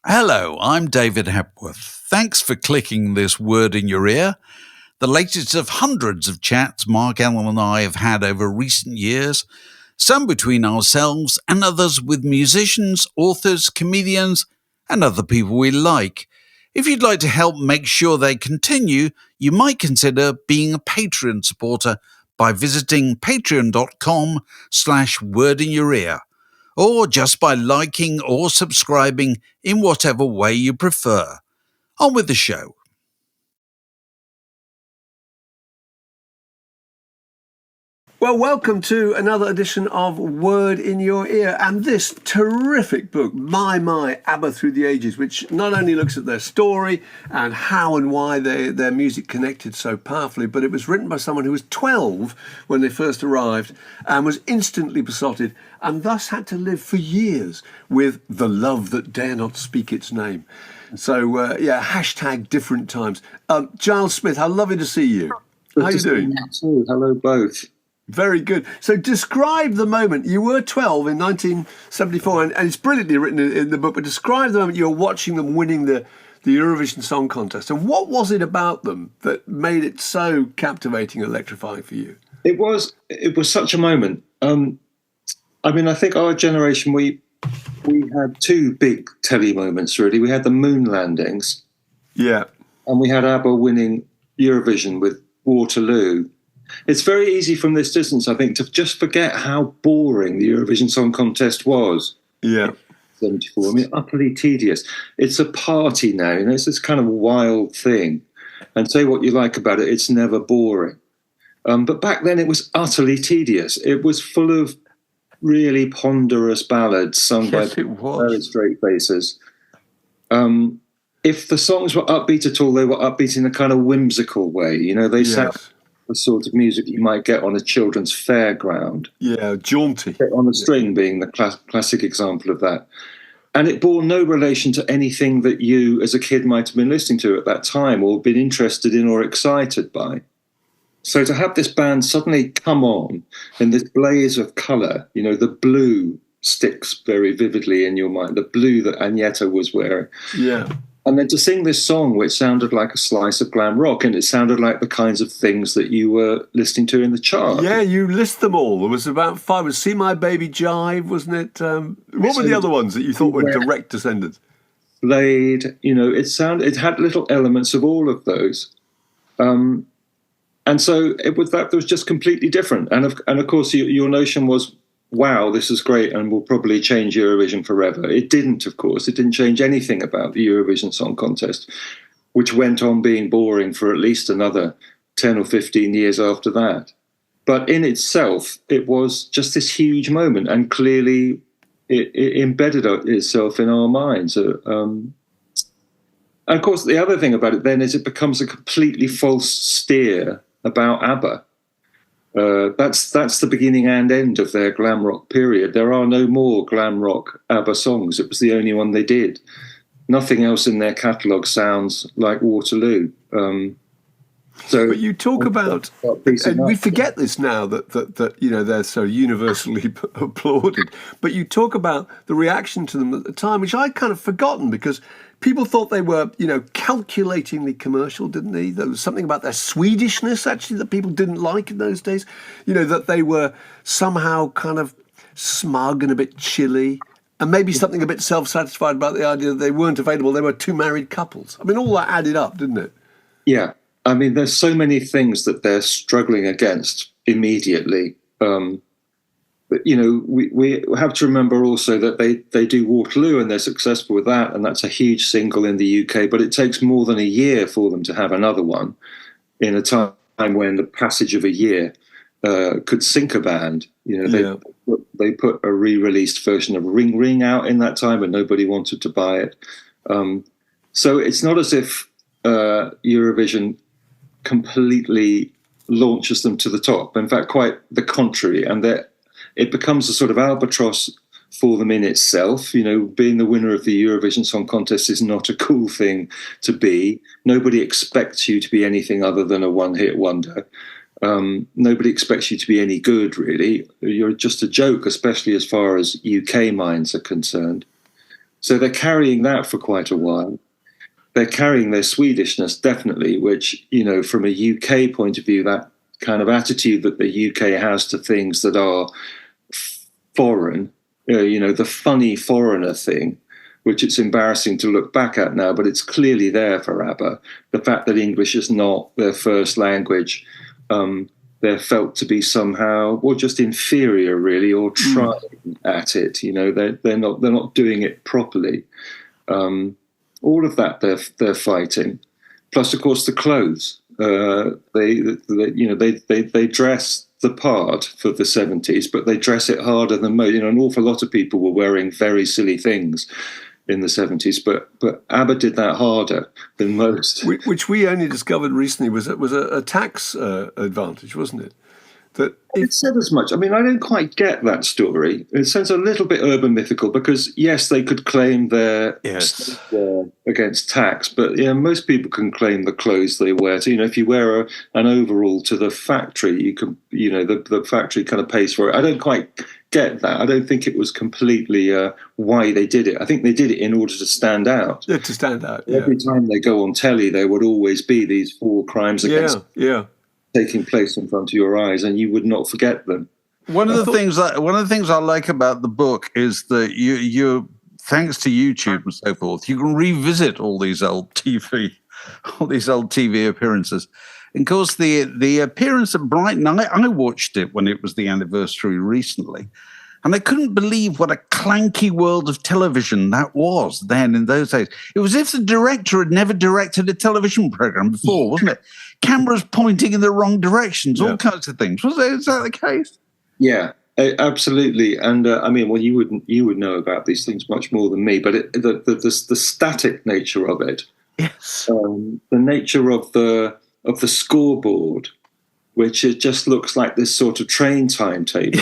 Hello, I'm David Hepworth. Thanks for clicking this word in your ear, the latest of hundreds of chats Mark Allen and I have had over recent years, some between ourselves and others with musicians, authors, comedians, and other people we like. If you'd like to help make sure they continue, you might consider being a Patreon supporter by visiting patreon.com/wordinyour-ear, or just by liking or subscribing in whatever way you prefer. On with the show. Well, welcome to another edition of Word in Your Ear and this terrific book, My, Abba Through the Ages, which not only looks at their story and how and why their music connected so powerfully, but it was written by someone who was 12 when they first arrived and was instantly besotted and thus had to live for years with the love that dare not speak its name. So, hashtag different times. Giles Smith, how lovely to see you. How are you doing? Hello, both. Very good. So describe the moment. You were 12 in 1974, and it's brilliantly written in the book, but describe the moment you were watching them winning the Eurovision Song Contest. And what was it about them that made it so captivating and electrifying for you? It was such a moment. I think our generation, we had two big telly moments, really. We had the moon landings. Yeah. And we had ABBA winning Eurovision with Waterloo. It's very easy from this distance, I think, to just forget how boring the Eurovision Song Contest was. Yeah. 74. Utterly tedious. It's a party now, it's this kind of wild thing. And say what you like about it, it's never boring. But back then it was utterly tedious. It was full of really ponderous ballads sung by very straight faces. If the songs were upbeat at all, they were upbeat in a kind of whimsical way. They sound the sort of music you might get on a children's fairground. Yeah, jaunty. On a String being the classic example of that. And it bore no relation to anything that you as a kid might have been listening to at that time or been interested in or excited by. So to have this band suddenly come on in this blaze of colour, the blue sticks very vividly in your mind, the blue that Agneta was wearing. Yeah. And then to sing this song, which sounded like a slice of glam rock, and it sounded like the kinds of things that you were listening to in the chart. Yeah, you list them all. There was about 5. It was See My Baby Jive, wasn't it? What were the other ones that you thought were direct descendants? Blade, it had little elements of all of those. And so that was just completely different. And of course, your notion was, wow, this is great and will probably change Eurovision forever. It didn't, of course. It didn't change anything about the Eurovision Song Contest, which went on being boring for at least another 10 or 15 years after that. But in itself, it was just this huge moment, and clearly it embedded itself in our minds. And of course, the other thing about it then is it becomes a completely false steer about ABBA. That's the beginning and end of their glam rock period. There are no more glam rock ABBA songs. It was the only one they did. Nothing else in their catalogue sounds like Waterloo. But you talk about, and we forget this now that they're so universally applauded. But you talk about the reaction to them at the time, which I'd kind of forgotten because people thought they were, calculatingly commercial, didn't they? There was something about their Swedishness, actually, that people didn't like in those days. That they were somehow kind of smug and a bit chilly, and maybe something a bit self-satisfied about the idea that they weren't available. They were two married couples. all that added up, didn't it? Yeah. There's so many things that they're struggling against immediately. But, we have to remember also that they do Waterloo and they're successful with that, and that's a huge single in the UK, but it takes more than a year for them to have another one in a time when the passage of a year could sink a band. They put a re-released version of Ring Ring out in that time and nobody wanted to buy it. So it's not as if Eurovision completely launches them to the top. In fact, quite the contrary, and it becomes a sort of albatross for them in itself. Being the winner of the Eurovision Song Contest is not a cool thing to be. Nobody expects you to be anything other than a one-hit wonder. Nobody expects you to be any good, really. You're just a joke, especially as far as UK minds are concerned. So they're carrying that for quite a while. They're carrying their Swedishness, definitely, which, from a UK point of view, that kind of attitude that the UK has to things that are foreign, the funny foreigner thing, which it's embarrassing to look back at now, but it's clearly there for ABBA. The fact that English is not their first language, they're felt to be somehow, or just inferior, really, or trying at it. They're not doing it properly. All of that they're fighting. Plus, of course, the clothes. They dress the part for the 70s, but they dress it harder than most. An awful lot of people were wearing very silly things in the 70s, but ABBA did that harder than most. Which we only discovered recently was a tax advantage, wasn't it? It said as much. I mean, I don't quite get that story. It sounds a little bit urban mythical because, yes, they could claim their against tax, but most people can claim the clothes they wear. So, if you wear an overall to the factory, you can, the factory kind of pays for it. I don't quite get that. I don't think it was completely why they did it. I think they did it in order to stand out. Yeah, to stand out. Yeah. Every time they go on telly, there would always be these 4 crimes against taking place in front of your eyes, and you would not forget them. One of the things I like about the book is that you thanks to YouTube and so forth, you can revisit all these old TV appearances. And of course, the appearance at Brighton, I watched it when it was the anniversary recently, and I couldn't believe what a clanky world of television that was then in those days. It was as if the director had never directed a television program before, wasn't it? Cameras pointing in the wrong directions, all kinds of things. Is that the case? Yeah, absolutely. And you would know about these things much more than me. But the static nature of it, yes, the nature of the scoreboard, which it just looks like this sort of train timetable.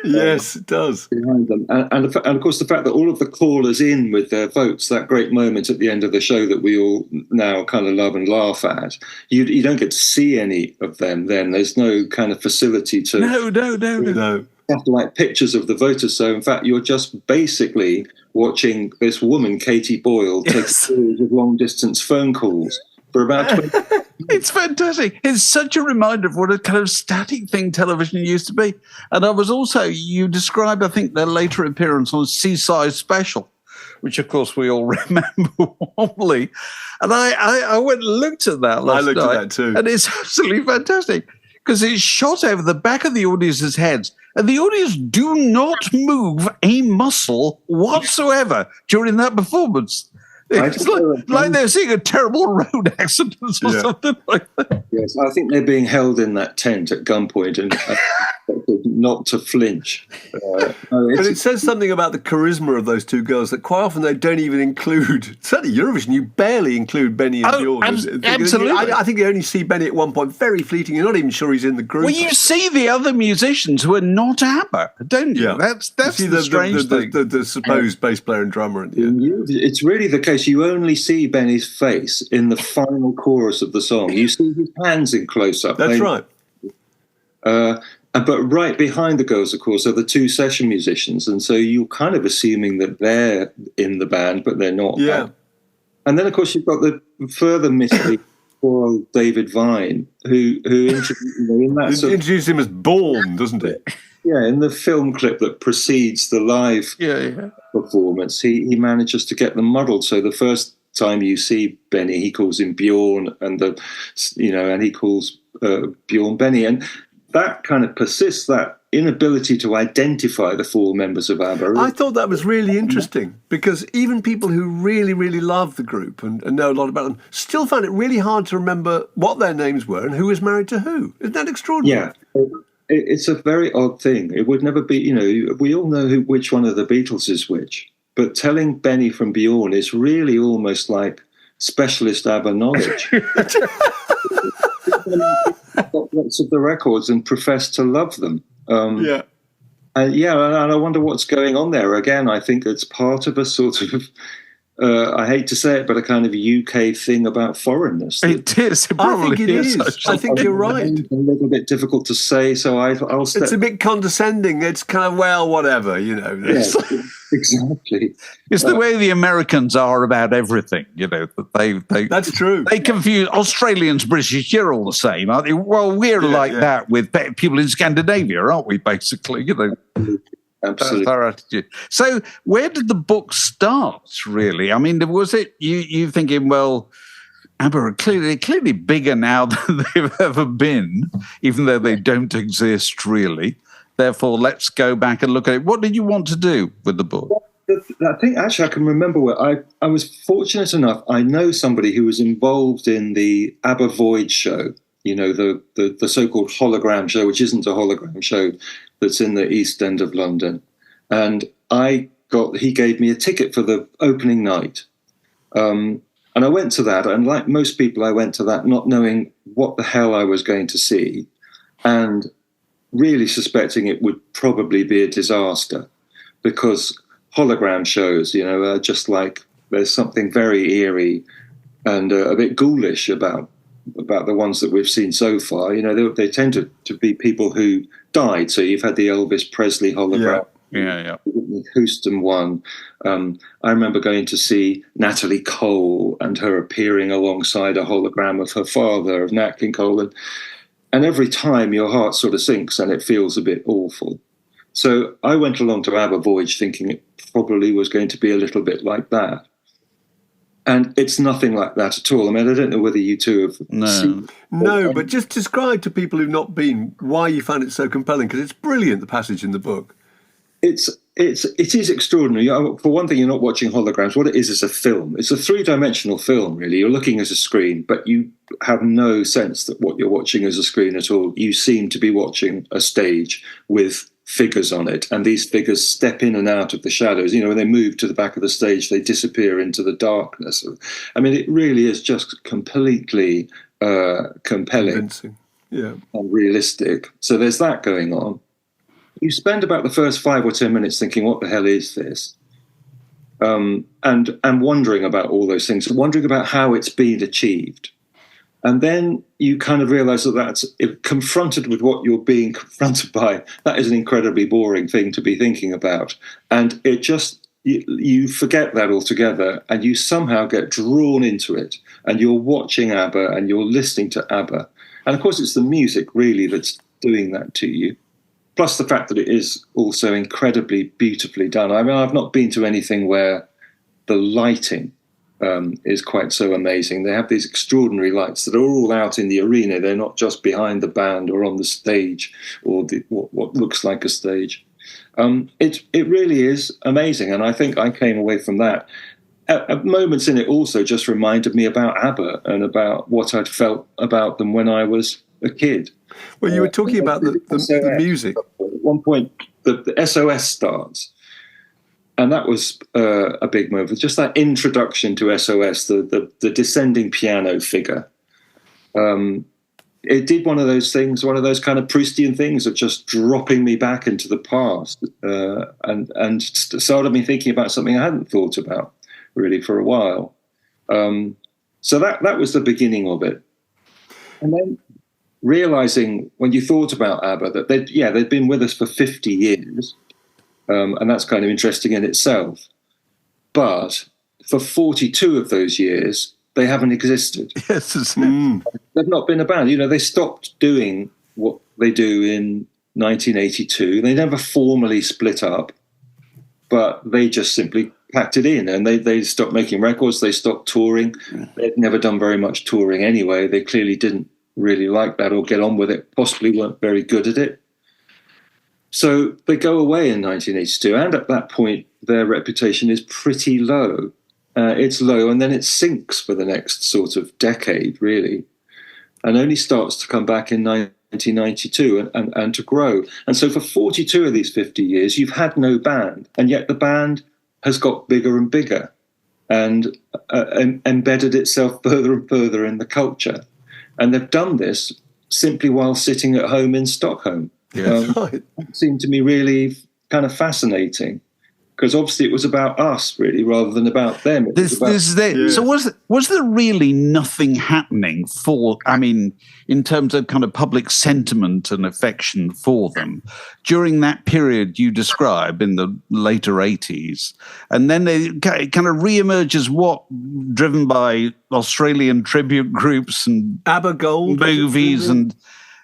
Yes, it does. Behind them. And of course, the fact that all of the callers in with their votes, that great moment at the end of the show that we all now kind of love and laugh at, you don't get to see any of them then. There's no kind of facility to... No. You have to like pictures of the voters. So, in fact, you're just basically watching this woman, Katie Boyle, take a series of long-distance phone calls for about 20 It's fantastic. It's such a reminder of what a kind of static thing television used to be. And I was also, you described, I think, their later appearance on Seaside Special, which, of course, we all remember warmly. And I went and looked at that last night. I looked at that too. And it's absolutely fantastic because it's shot over the back of the audience's heads. And the audience do not move a muscle whatsoever during that performance. It's like they're seeing a terrible road accident or something like that. Yes, I think they're being held in that tent at gunpoint and not to flinch. But it says something about the charisma of those two girls that quite often they don't even include. Certainly Eurovision, you barely include Benny and Bjorn. Absolutely. I think you only see Benny at one point, very fleeting. You're not even sure he's in the group. Well, you see the other musicians who are not ABBA, don't you? Yeah. That's the strange thing. The supposed bass player and drummer. It's really the case. You only see Benny's face in the final chorus of the song. You see his hands in close-up. That's right. But right behind the girls, of course, are the 2 session musicians. And so you're kind of assuming that they're in the band, but they're not. Yeah. And then, of course, you've got the further mystery poor old David Vine, who introduced him as Born, doesn't it? Yeah, in the film clip that precedes the live performance, he manages to get them muddled. So the first time you see Benny, he calls him Bjorn, and he calls Bjorn Benny, and that kind of persists. That inability to identify the 4 members of ABBA. I thought that was really interesting because even people who really, really love the group and know a lot about them still found it really hard to remember what their names were and who was married to who. Isn't that extraordinary? Yeah. It's a very odd thing. It would never be, we all know which one of the Beatles is which, but telling Benny from Bjorn is really almost like specialist ABBA knowledge. Got lots of the records and profess to love them. And I wonder what's going on there. Again, I think it's part of a sort of I hate to say it, but a kind of UK thing about foreignness. It is. It probably I think it is. I think you're right. A little bit difficult to say, so I'll step. It's a bit condescending. It's kind of, well, whatever, you know. Yes, exactly. It's the way the Americans are about everything, you know. They That's true. They confuse Australians, British. You're all the same, aren't they? Well, we're that with people in Scandinavia, aren't we? Basically, you know. Absolutely. That's our attitude. So, where did the book start? Really, I mean, was it you thinking, well, ABBA are clearly bigger now than they've ever been, even though they don't exist really. Therefore, let's go back and look at it. What did you want to do with the book? I think actually I can remember where I was fortunate enough. I know somebody who was involved in the ABBA Void show. You know, the so-called hologram show, which isn't a hologram show, that's in the East End of London. And he gave me a ticket for the opening night. And I went to that, and like most people, I went to that not knowing what the hell I was going to see, and really suspecting it would probably be a disaster, because hologram shows, you know, are just like, there's something very eerie and a bit ghoulish about the ones that we've seen so far. You know, they tend to be people who died. So you've had the Elvis Presley hologram. Yeah. Houston one. I remember going to see Natalie Cole and her appearing alongside a hologram of her father, of Nat King Cole. And every time your heart sort of sinks and it feels a bit awful. So I went along to ABBA Voyage thinking it probably was going to be a little bit like that. And it's nothing like that at all. I mean, I don't know whether you two have seen. No, but just describe to people who've not been why you found it so compelling, because it's brilliant, the passage in the book. It is extraordinary. For one thing, you're not watching holograms. What it is a film. It's a three-dimensional film, really. You're looking at a screen, but you have no sense that what you're watching is a screen at all. You seem to be watching a stage with figures on it, and these figures step in and out of the shadows. You know, when they move to the back of the stage, they disappear into the darkness. I mean, it really is just completely compelling, convincing, and realistic. So there's that going on. You spend about the first 5 or 10 minutes thinking, what the hell is this? And wondering about all those things, wondering about how it's been achieved. And then you kind of realize that's confronted with what you're being confronted by. That is an incredibly boring thing to be thinking about. And it just, you forget that altogether, and you somehow get drawn into it. And you're watching ABBA and you're listening to ABBA. And of course, it's the music really that's doing that to you. Plus the fact that it is also incredibly beautifully done. I mean, I've not been to anything where the lighting is quite so amazing. They have these extraordinary lights that are all out in the arena. They're not just behind the band or on the stage or what looks like a stage. It really is amazing. And I think I came away from that. At moments in it also just reminded me about ABBA and about what I'd felt about them when I was a kid. Well, you were talking about the music. At one point, the SOS starts. And that was a big move. Just that introduction to SOS, the descending piano figure. It did one of those things, one of those kind of Proustian things of just dropping me back into the past and started me thinking about something I hadn't thought about really for a while. So that was the beginning of it. And then realizing when you thought about ABBA that they'd been with us for 50 years. And that's kind of interesting in itself. But for 42 of those years, they haven't existed. Yes, They've not been a band. You know, they stopped doing what they do in 1982. They never formally split up, but they just simply packed it in. And they stopped making records. They stopped touring. They'd never done very much touring anyway. They clearly didn't really like that or get on with it, possibly weren't very good at it. So they go away in 1982, and at that point, their reputation is pretty low. It's low, and then it sinks for the next sort of decade, really, and only starts to come back in 1992 and to grow. And so for 42 of these 50 years, you've had no band, and yet the band has got bigger and bigger and embedded itself further and further in the culture. And they've done this simply while sitting at home in Stockholm. Yes. It seemed to me really kind of fascinating. because obviously it was about us, really, rather than about them. So was there really nothing happening in terms of kind of public sentiment and affection for them during that period you describe in the later 80s? And then it kind of re-emerges, driven by Australian tribute groups and ABBA Gold movies and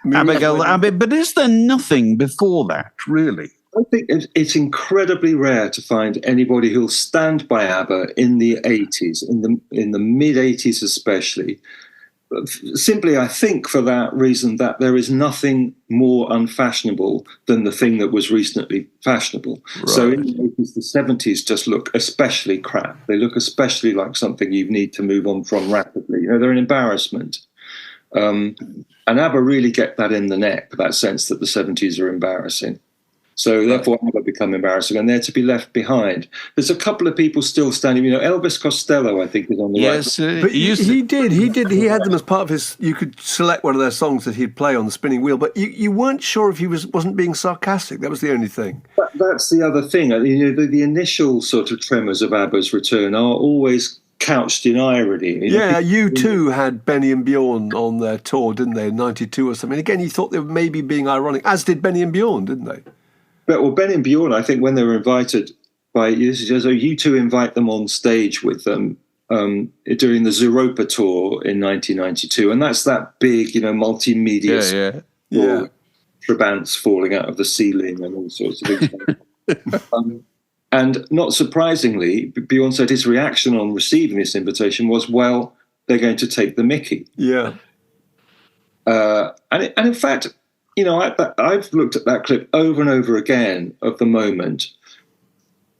ABBA Gold. But is there nothing before that, really? I think it's incredibly rare to find anybody who'll stand by ABBA in the 80s, in the mid-80s especially. Simply, I think, for that reason, that there is nothing more unfashionable than the thing that was recently fashionable. Right. So in the 80s, the 70s just look especially crap. They look especially like something you need to move on from rapidly. They're an embarrassment. And ABBA really get that in the neck, that sense that the 70s are embarrassing. So therefore, ABBA become embarrassing, and they're to be left behind. There's a couple of people still standing. Elvis Costello, I think, is on the right. But he did. He had them as part of his. You could select one of their songs that he'd play on the spinning wheel, but you weren't sure if he wasn't being sarcastic. That was the only thing. That's the other thing. The initial sort of tremors of ABBA's return are always couched in irony. U2 had Benny and Bjorn on their tour, didn't they, in 92 or something? Again, you thought they were maybe being ironic, as did Benny and Bjorn, didn't they? Well, Ben and Bjorn, I think when they were invited by U2 invite them on stage with them during the Zooropa tour in 1992. And that's that big, multimedia trabants falling out of the ceiling and all sorts of things. And not surprisingly, Bjorn said his reaction on receiving this invitation was, well, they're going to take the mickey. Yeah. And in fact, I've looked at that clip over and over again of the moment.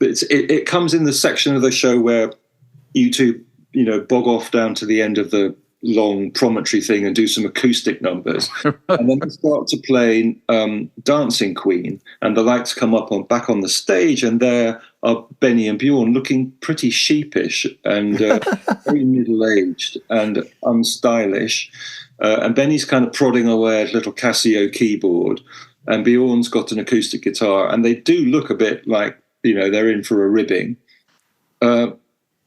It comes in the section of the show where U2, bog off down to the end of the long promontory thing and do some acoustic numbers. And then they start to play Dancing Queen, and the lights come up back on the stage, and there are Benny and Bjorn looking pretty sheepish and very middle-aged and unstylish. And Benny's kind of prodding away at a little Casio keyboard, and Bjorn's got an acoustic guitar, and they do look a bit like, they're in for a ribbing.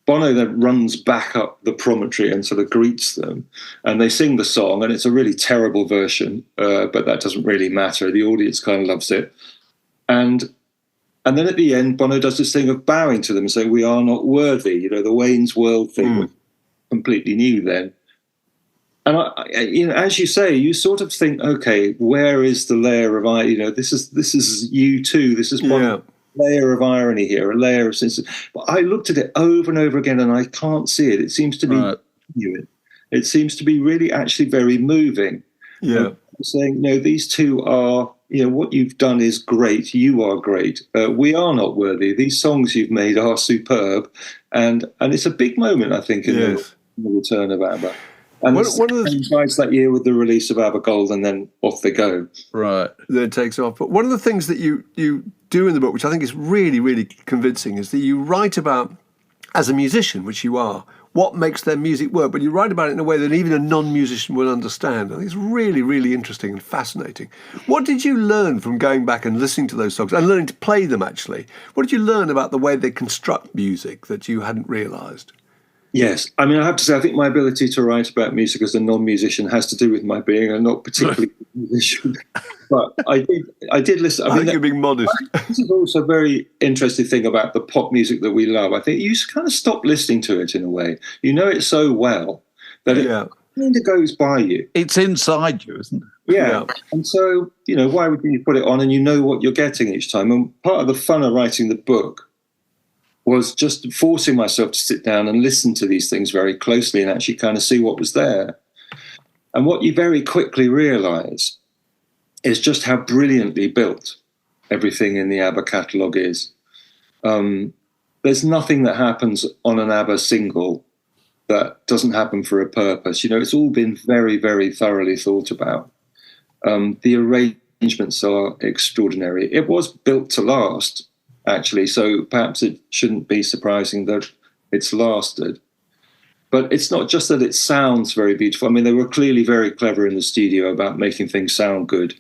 Bono then runs back up the promontory and sort of greets them, and they sing the song, and it's a really terrible version, but that doesn't really matter. The audience kind of loves it. And then at the end, Bono does this thing of bowing to them and saying, "We are not worthy." The Wayne's World thing was completely new then. And as you say, you sort of think, okay, where is the layer of this is U2. This is one layer of irony here, a layer of sense. But I looked at it over and over again, and I can't see it. It seems to be It seems to be really actually very moving. Yeah, saying, these two are. What you've done is great. You are great. We are not worthy. These songs you've made are superb, and it's a big moment, I think, in the return of ABBA. And one of the coincides that year with the release of ABBA Gold, and then off they go. Right, then it takes off. But one of the things that you do in the book, which I think is really, really convincing, is that you write about, as a musician, which you are, what makes their music work, but you write about it in a way that even a non-musician will understand. I think it's really, really interesting and fascinating. What did you learn from going back and listening to those songs and learning to play them, actually? What did you learn about the way they construct music that you hadn't realised? Yes. I have to say, I think my ability to write about music as a non-musician has to do with my being a not particularly musician. But I did listen. I think you're being modest. This is also a very interesting thing about the pop music that we love. I think you kind of stop listening to it in a way. You know it so well that it kind of goes by you. It's inside you, isn't it? Yeah. And so, why would you put it on and you know what you're getting each time? And part of the fun of writing the book was just forcing myself to sit down and listen to these things very closely and actually kind of see what was there. And what you very quickly realise is just how brilliantly built everything in the ABBA catalogue is. There's nothing that happens on an ABBA single that doesn't happen for a purpose. It's all been very, very thoroughly thought about. The arrangements are extraordinary. It was built to last, actually, so perhaps it shouldn't be surprising that it's lasted. But it's not just that it sounds very beautiful. They were clearly very clever in the studio about making things sound good.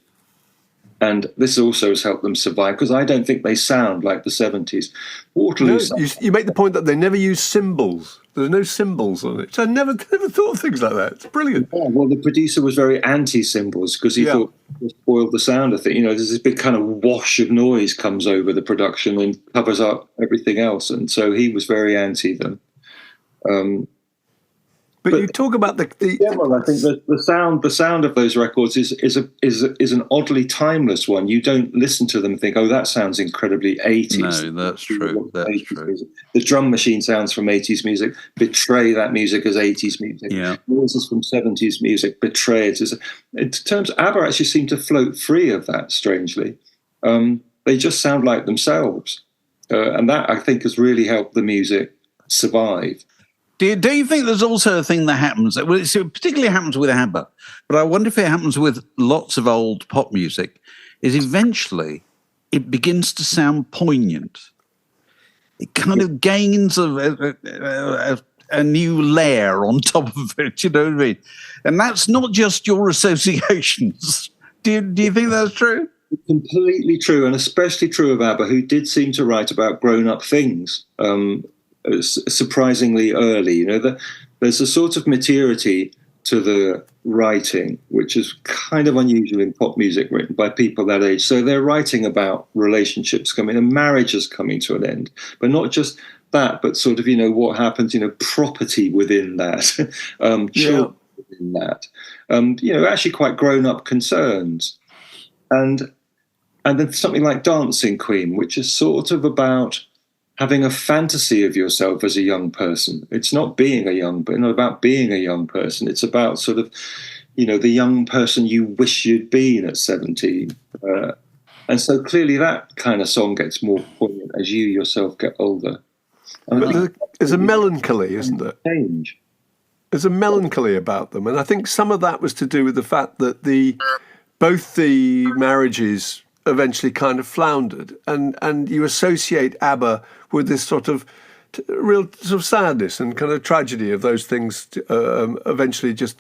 And this also has helped them survive, because I don't think they sound like the 70s. Waterloo. No, you make the point that they never use cymbals. There's no cymbals on it. So I never thought of things like that. It's brilliant. Yeah, well, the producer was very anti-cymbals, because he thought it spoiled the sound of it. There's this big kind of wash of noise comes over the production and covers up everything else. And so he was very anti them. But you talk about the well, I think the sound of those records is an oddly timeless one. You don't listen to them and think, oh, that sounds incredibly 80s. No, that's true. That's true. Music. The drum machine sounds from 80s music. Betray that music as 80s music. Yeah. Noises from 70s music. Betray it as. In terms, ABBA actually seem to float free of that. Strangely, they just sound like themselves, and that, I think, has really helped the music survive. Do you think there's also a thing that happens, well, it particularly happens with ABBA, but I wonder if it happens with lots of old pop music, is eventually it begins to sound poignant. It kind of gains a new layer on top of it, you know what I mean? And that's not just your associations. Do you think that's true? Completely true, and especially true of ABBA, who did seem to write about grown-up things. Surprisingly early, there's a sort of maturity to the writing, which is kind of unusual in pop music written by people that age. So they're writing about relationships coming and marriages coming to an end, but not just that, but sort of, what happens, property within that, children within that, actually quite grown up concerns. And then something like Dancing Queen, which is sort of about having a fantasy of yourself as a young person. It's not about being a young person. It's about sort of, the young person you wish you'd been at 17. And so clearly that kind of song gets more poignant as you yourself get older. There's a melancholy, isn't there? Change. There's a melancholy about them. And I think some of that was to do with the fact that both the marriages eventually kind of floundered, and you associate ABBA with this sort of real sort of sadness and kind of tragedy of those things eventually just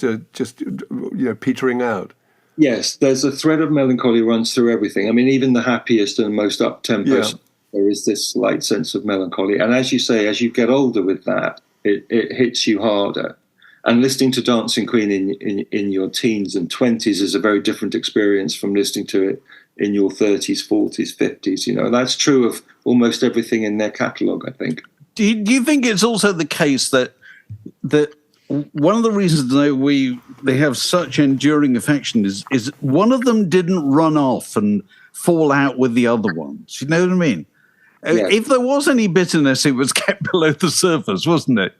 petering out. Yes, there's a thread of melancholy runs through everything. I mean, even the happiest and most up-tempo, there is this slight sense of melancholy. And as you say, as you get older with that, it hits you harder. And listening to Dancing Queen in your teens and 20s is a very different experience from listening to it in your 30s, 40s, 50s. That's true of almost everything in their catalogue, I think. Do you think it's also the case that one of the reasons they have such enduring affection is one of them didn't run off and fall out with the other ones? You know what I mean? Yeah. If there was any bitterness, it was kept below the surface, wasn't it?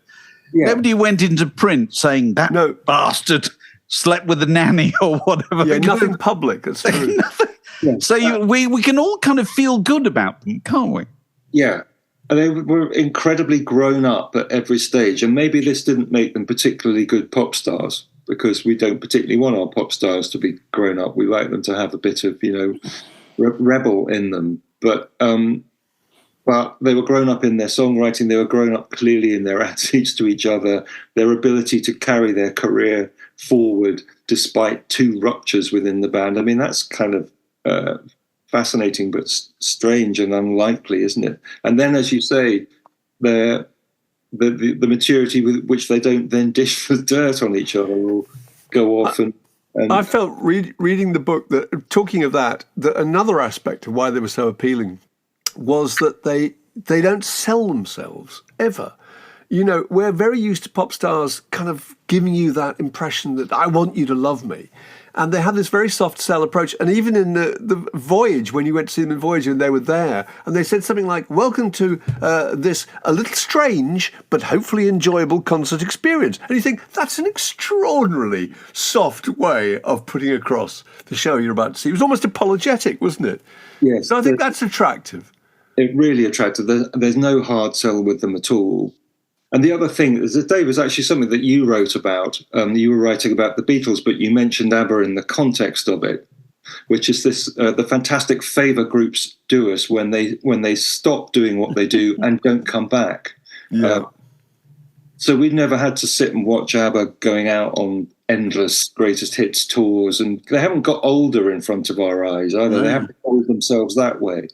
Yeah. Nobody went into print saying that bastard slept with the nanny or whatever. Yeah, nothing public. It's true. Nothing. Yeah. So we can all kind of feel good about them, can't we? Yeah. And they were incredibly grown up at every stage. And maybe this didn't make them particularly good pop stars, because we don't particularly want our pop stars to be grown up. We like them to have a bit of, rebel in them. But they were grown up in their songwriting. They were grown up clearly in their attitudes to each other, their ability to carry their career forward despite 2 ruptures within the band. I mean, that's kind of fascinating but strange and unlikely, isn't it? And then, as you say, the maturity with which they don't then dish the dirt on each other or go off and I felt reading the book that, talking of that another aspect of why they were so appealing was that they don't sell themselves ever. We're very used to pop stars kind of giving you that impression that I want you to love me. And they had this very soft sell approach. And even in the Voyage, when you went to see them in Voyage and they were there, and they said something like, welcome to this a little strange but hopefully enjoyable concert experience. And you think, that's an extraordinarily soft way of putting across the show you're about to see. It was almost apologetic, wasn't it? Yes. So I think that's attractive. It really attractive. There's no hard sell with them at all. And the other thing is that, Dave, was actually something that you wrote about. You were writing about the Beatles, but you mentioned ABBA in the context of it, which is this: the fantastic favour groups do us when they stop doing what they do and don't come back. Yeah. So we've never had to sit and watch ABBA going out on endless greatest hits tours, and they haven't got older in front of our eyes either. They haven't told themselves that way.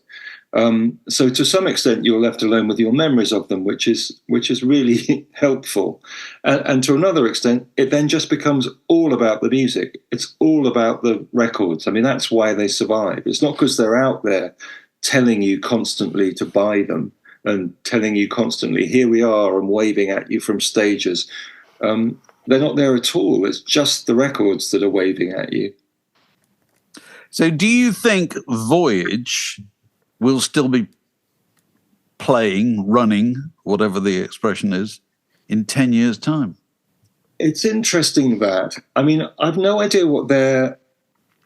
So to some extent, you're left alone with your memories of them, which is really helpful. And to another extent, it then just becomes all about the music. It's all about the records. I mean, that's why they survive. It's not because they're out there telling you constantly to buy them and telling you constantly, here we are, and waving at you from stages. They're not there at all. It's just the records that are waving at you. So do you think Voyage will still be playing, running, whatever the expression is, in 10 years' time? It's interesting that. I mean, I've no idea what their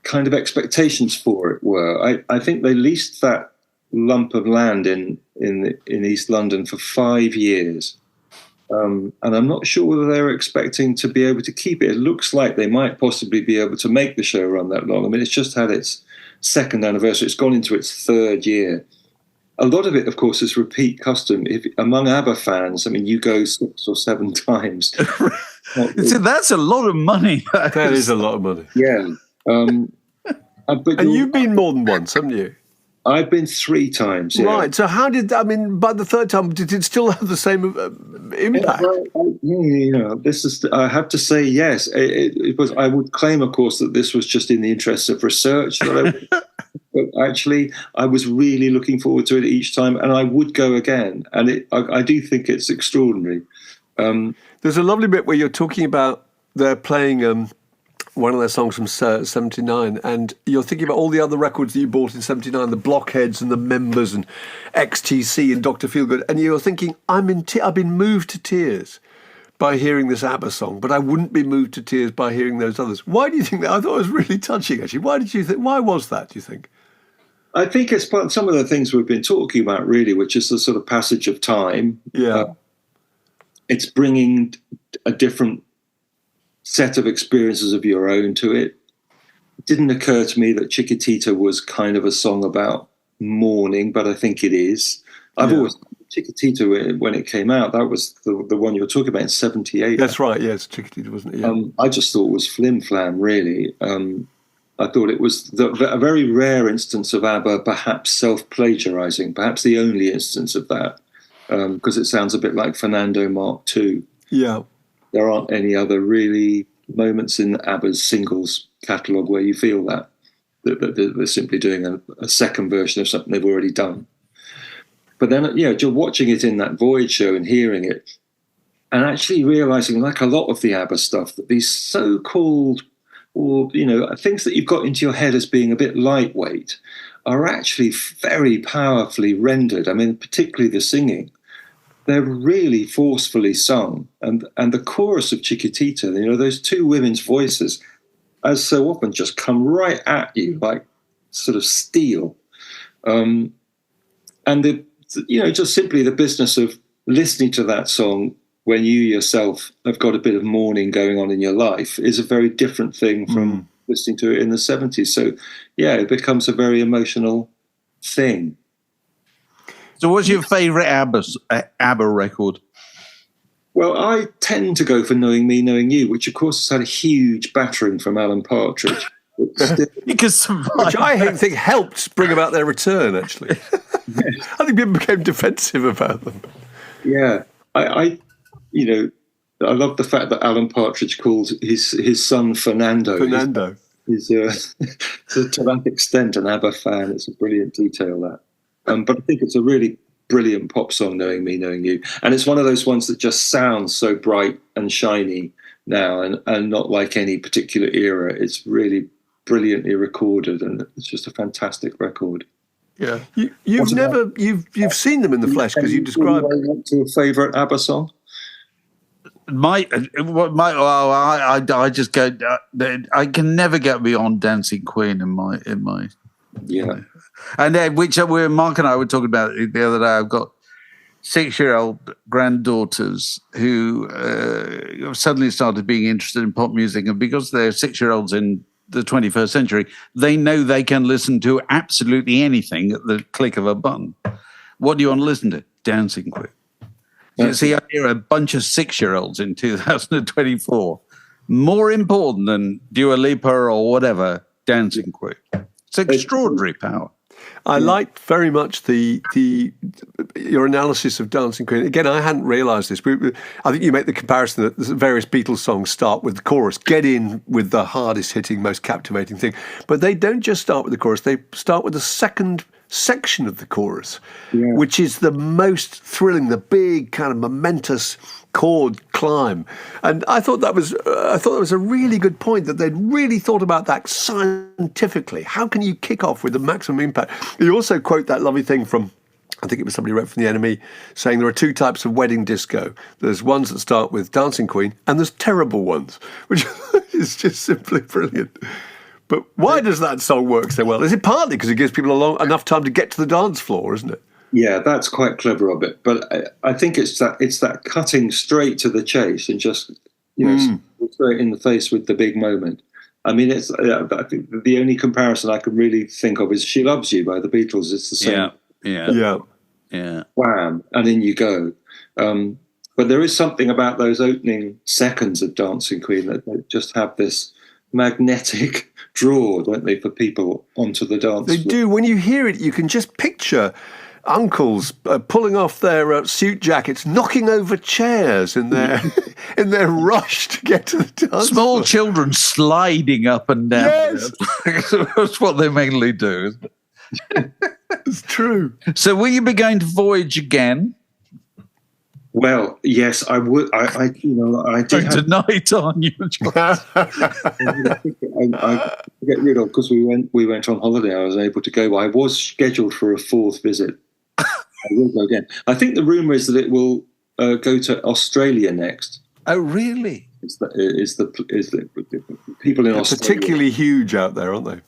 kind of expectations for it were. I think they leased that lump of land in East London for 5 years. And I'm not sure whether they were expecting to be able to keep it. It looks like they might possibly be able to make the show run that long. I mean, it's just had its second anniversary. It's gone into its third year. A lot of it, of course, is repeat custom. Among ABBA fans, I mean, you go 6 or 7 times. So that's a lot of money. That is a lot of money. Yeah. But and you've been more than once, haven't you? I've been 3 times. Yeah. Right. So how did, I mean, by the third time, did it still have the same impact? I have to say yes. It was. I would claim, of course, that this was just in the interests of research. But actually, I was really looking forward to it each time, and I would go again. And I do think it's extraordinary. There's a lovely bit where you're talking about they're playing one of their songs from 79, and you're thinking about all the other records that you bought in 79, the Blockheads and the Members and XTC and Dr. Feelgood, and you're thinking, I've been moved to tears by hearing this ABBA song, but I wouldn't be moved to tears by hearing those others. Why do you think that? I thought it was really touching, actually. Why was that, do you think? I think it's some of the things we've been talking about, really, which is the sort of passage of time. Yeah. It's bringing a different set of experiences of your own to it. It didn't occur to me that Chiquitita was kind of a song about mourning, but I think it is. I've always Chiquitita, when it came out, that was the one you were talking about in 78. That's right, yes, Chiquitita, wasn't it? Yeah. I just thought it was flim-flam, really. I thought it was a very rare instance of ABBA perhaps self-plagiarizing, perhaps the only instance of that, because it sounds a bit like Fernando Mark II. Yeah. There aren't any other really moments in ABBA's singles catalogue where you feel that they're simply doing a second version of something they've already done. But then, you're watching it in that Voyage show and hearing it, and actually realising, like a lot of the ABBA stuff, that these so-called, or things that you've got into your head as being a bit lightweight, are actually very powerfully rendered. I mean, particularly the singing. They're really forcefully sung, and the chorus of Chiquitita, those 2 women's voices, as so often, just come right at you like sort of steel. And just simply the business of listening to that song when you yourself have got a bit of mourning going on in your life is a very different thing from listening to it in the 70s. So, it becomes a very emotional thing. So what's your favourite ABBA record? Well, I tend to go for Knowing Me, Knowing You, which, of course, has had a huge battering from Alan Partridge. Which I think helped bring about their return, actually. I think people became defensive about them. Yeah. I love the fact that Alan Partridge called his son Fernando. He's to that extent an ABBA fan. It's a brilliant detail, that. But I think it's a really brilliant pop song, Knowing Me, Knowing You. And it's one of those ones that just sounds so bright and shiny now and not like any particular era. It's really brilliantly recorded, and it's just a fantastic record. Yeah. You've seen them in the flesh, because you described... to a favourite ABBA song? I just go. I can never get beyond Dancing Queen in my. Yeah. And which Mark and I were talking about the other day. I've got 6-year-old granddaughters who suddenly started being interested in pop music, and because they're 6-year-olds in the 21st century, they know they can listen to absolutely anything at the click of a button. What do you want to listen to? Dancing Queen. You see, I hear a bunch of 6-year-olds in 2024 more important than Dua Lipa or whatever, Dancing Queen. It's extraordinary power. I liked very much your analysis of Dancing Queen. Again, I hadn't realised this. I think you make the comparison that various Beatles songs start with the chorus, get in with the hardest hitting, most captivating thing. But they don't just start with the chorus, they start with the second section of the chorus, which is the most thrilling, the big kind of momentous chord climb. And I thought that was a really good point, that they'd really thought about that scientifically. How can you kick off with the maximum impact? You also quote that lovely thing from, I think it was somebody wrote from The Enemy, saying there are two types of wedding disco. There's ones that start with Dancing Queen, and there's terrible ones, which is just simply brilliant. But why does that song work so well? Is it partly because it gives people enough time to get to the dance floor, isn't it? Yeah, that's quite clever of it. But I think it's that cutting straight to the chase and just, straight in the face with the big moment. I mean, I think the only comparison I can really think of is She Loves You by the Beatles. It's the same. Yeah. Wham, and in you go. But there is something about those opening seconds of Dancing Queen that just have this magnetic draw, don't they, for people onto the dance floor. They do. When you hear it, you can just picture uncles pulling off their suit jackets, knocking over chairs in their in their rush to get to the dance Small floor. children sliding up and down. Yes. That's what they mainly do, isn't it? It's true. So will you be going to Voyage again? Well, yes, I would. I did have Tonight, aren't you? I get rid of, because we went on holiday. I was able to go. I was scheduled for a fourth visit. I will go again. I think the rumour is that it will go to Australia next. Oh, really? Is the people in Australia Particularly huge out there, aren't they?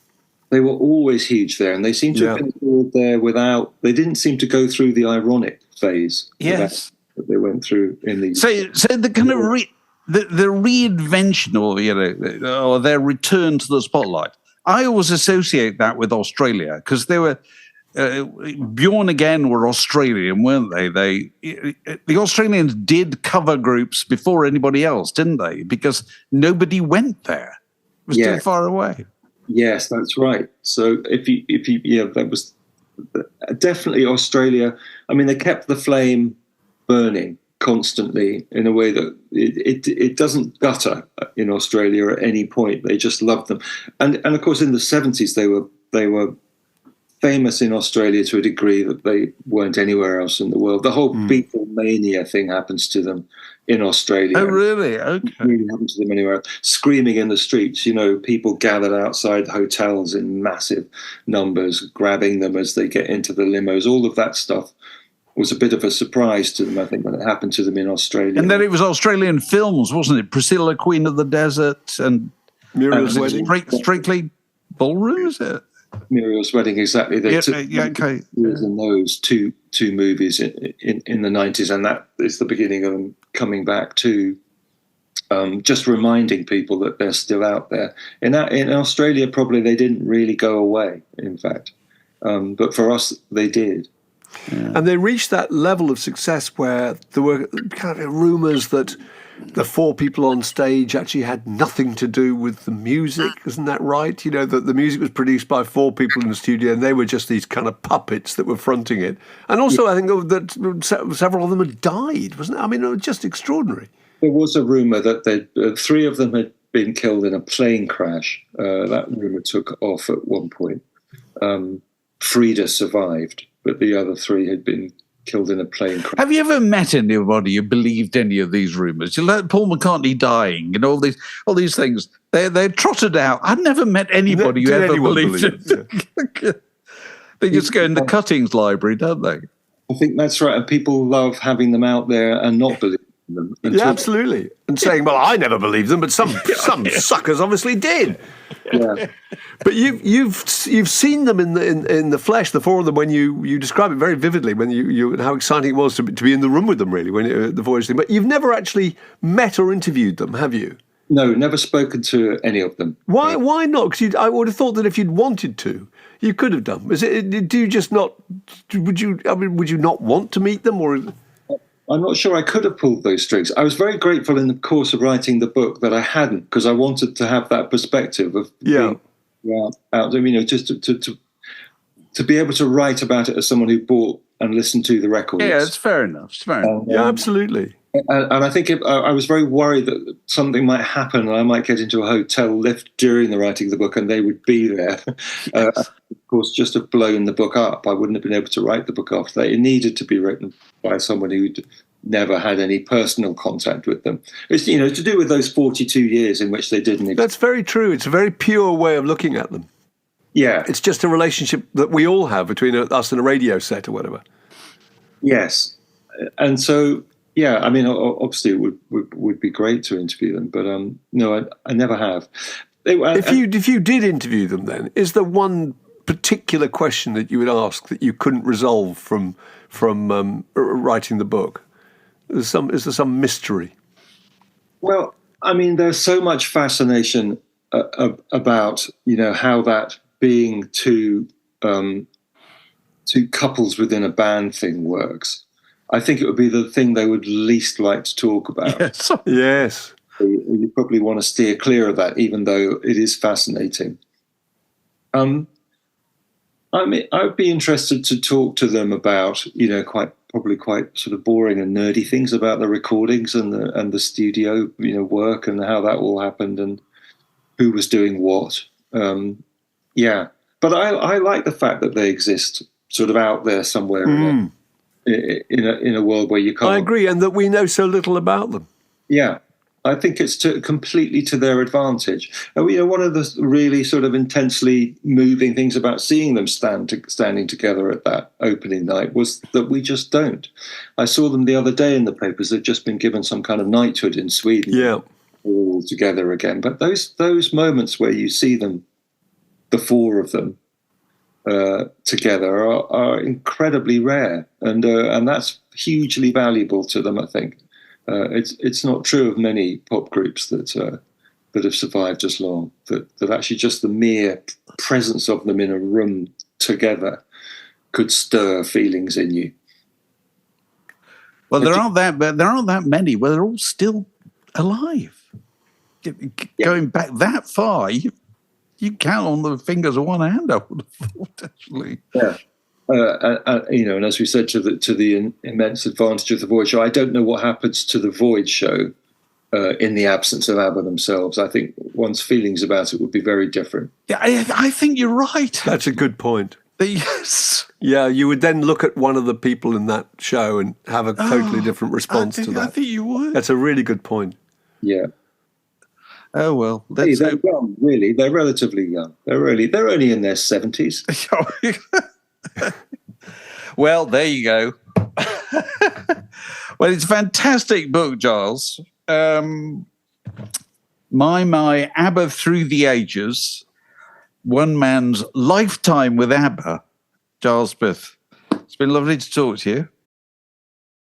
They were always huge there, and they seem to have been forward there without. They didn't seem to go through the ironic phase. Yes. That they went through in these. So the kind of the reinvention, or their return to the spotlight. I always associate that with Australia, because they were Bjorn Again were Australian, weren't they? The Australians did cover groups before anybody else, didn't they? Because nobody went there; it was too far away. Yes, that's right. So if you that was definitely Australia. I mean, they kept the flame burning constantly in a way that it doesn't gutter in Australia at any point. They just loved them, and of course in the 70s they were famous in Australia to a degree that they weren't anywhere else in the world. The whole Beatlemania thing happens to them in Australia. Oh, really? Okay. It really happens to them anywhere else. Screaming in the streets, people gathered outside hotels in massive numbers, grabbing them as they get into the limos. All of that stuff was a bit of a surprise to them, I think, when it happened to them in Australia. And then it was Australian films, wasn't it? Priscilla, Queen of the Desert, and Muriel's Wedding. Strictly Ballroom, is it? Muriel's Wedding, exactly. They took okay. in those two movies in the 90s, and that is the beginning of them coming back to just reminding people that they're still out there. In Australia, probably they didn't really go away, in fact. But for us, they did. Yeah. And they reached that level of success where there were kind of rumours that the four people on stage actually had nothing to do with the music. Isn't that right? That the music was produced by four people in the studio, and they were just these kind of puppets that were fronting it. And also, I think that several of them had died, wasn't it? I mean, it was just extraordinary. There was a rumour that three of them had been killed in a plane crash. That rumour took off at one point. Frida survived, but the other three had been killed in a plane crash. Have you ever met anybody who believed any of these rumours? You let Paul McCartney dying and all these things. They're trotted out. I've never met anybody who ever believed it. Yeah. They just go in the cuttings library, don't they? I think that's right. And people love having them out there and not believing them. Yeah, absolutely. And saying, well, I never believed them, but some suckers obviously did. Yeah. But you've seen them in the flesh, the four of them, when you describe it very vividly, when you how exciting it was to be in the room with them, really, when the Voyage thing. But you've never actually met or interviewed them, have you? No, never spoken to any of them. Why not? Because I would have thought that if you'd wanted to, you could have done. Do you just not? Would you not want to meet them, or? I'm not sure I could have pulled those strings. I was very grateful in the course of writing the book that I hadn't, because I wanted to have that perspective of being out. You know, just to be able to write about it as someone who bought and listened to the records. Yeah, it's fair enough. It's fair enough. Yeah, absolutely. And I think I was very worried that something might happen and I might get into a hotel lift during the writing of the book and they would be there. Of course, just have blown the book up. I wouldn't have been able to write the book after that. It needed to be written by someone who'd never had any personal contact with them. It's, you know, to do with those 42 years in which they didn't exist. That's very true. It's a very pure way of looking at them. Yeah. It's just a relationship that we all have between us and a radio set or whatever. Yes. And so, yeah, I mean, obviously it would be great to interview them, but no, I never have. If you did interview them then, is there one particular question that you would ask that you couldn't resolve from writing the book? Is there some mystery? Well, I mean, there's so much fascination about, you know, how that being two couples within a band thing works. I think it would be the thing they would least like to talk about. Yes. Yes. You probably want to steer clear of that, even though it is fascinating. I mean, I'd be interested to talk to them about, you know, probably quite sort of boring and nerdy things about the recordings and the studio, you know, work and how that all happened and who was doing what. Yeah, but I like the fact that they exist sort of out there somewhere in a world where you can't. I agree, and that we know so little about them. Yeah. I think it's completely to their advantage. And, you know, one of the really sort of intensely moving things about seeing them standing together at that opening night was that we just don't. I saw them the other day in the papers. They've just been given some kind of knighthood in Sweden. Yeah, all together again. But those moments where you see them, the four of them together, are incredibly rare, and that's hugely valuable to them, I think. It's not true of many pop groups that have survived as long. That actually just the mere presence of them in a room together could stir feelings in you. Well, there aren't that many where they're all still alive. Going back that far, you count on the fingers of one hand, I would have thought, actually. Yeah. You know, and as we said, to the immense advantage of the Void show, I don't know what happens to the Void show in the absence of ABBA themselves. I think one's feelings about it would be very different. Yeah, I think you're right. That's a good point. Yes. Yeah, you would then look at one of the people in that show and have a totally different response to that. I think you would. That's a really good point. Yeah. Oh, well. They're young, really. They're relatively young. They're only in their 70s. Well, there you go. Well, it's a fantastic book, Giles. My ABBA Through the Ages, one man's lifetime with ABBA. Giles Smith, it's been lovely to talk to you.